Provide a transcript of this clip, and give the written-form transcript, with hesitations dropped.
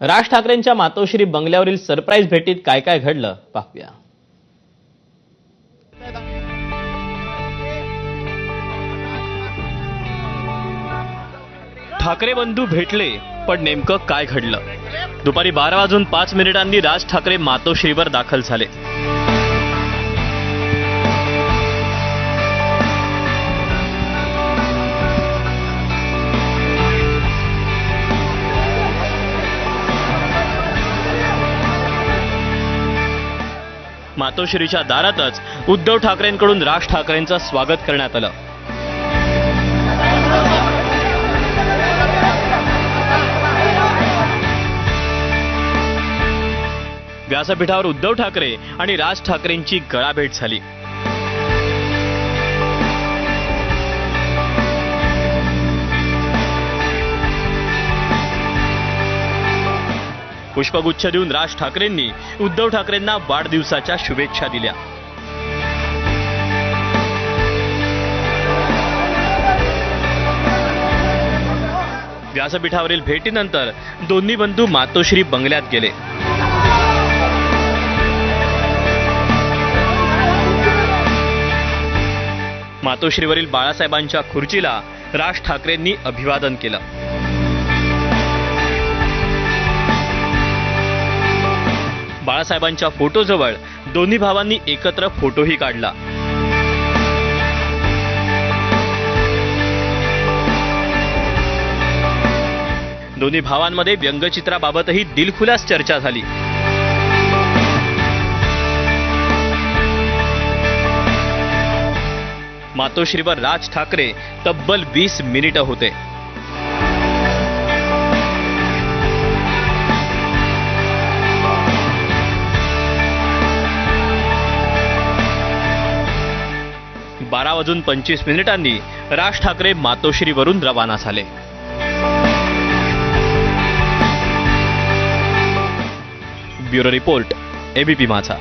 राज ठाकरेंच्या मातोश्री बंगल्यावरील सरप्राईज भेटीत काय काय घडलं पाहूया. ठाकरे बंधू भेटले, पण नेमकं काय घडलं? दुपारी 12:05 राज ठाकरे मातोश्रीवर दाखल झाले. मातोश्रीच्या दारातच उद्धव ठाकरेंकडून राज ठाकरेंचं स्वागत करण्यात आलं. व्यासपीठावर उद्धव ठाकरे आणि राज ठाकरेंची गळाभेट झाली. पुष्पगुच्छ देऊन राज ठाकरेंनी उद्धव ठाकरेंना वाढदिवसाच्या शुभेच्छा दिल्या. व्यासपीठावरील भेटीनंतर दोन्ही बंधू मातोश्री बंगल्यात गेले. मातोश्रीवरील बाळासाहेबांच्या खुर्चीला राज ठाकरेंनी अभिवादन केलं. बाळासाहेबांच्या फोटोजवळ दोन्ही भावांनी एकत्र फोटोही काढला. दोन्ही भावांमध्ये व्यंगचित्राबाबतही दिलखुलास चर्चा झाली. मातोश्रीवर राज ठाकरे तब्बल 20 मिनिटं होते. बारा वाजून 25 मिनिटांनी राज ठाकरे मातोश्रीवरून रवाना झाले. ब्युरो रिपोर्ट, एबीपी माझा.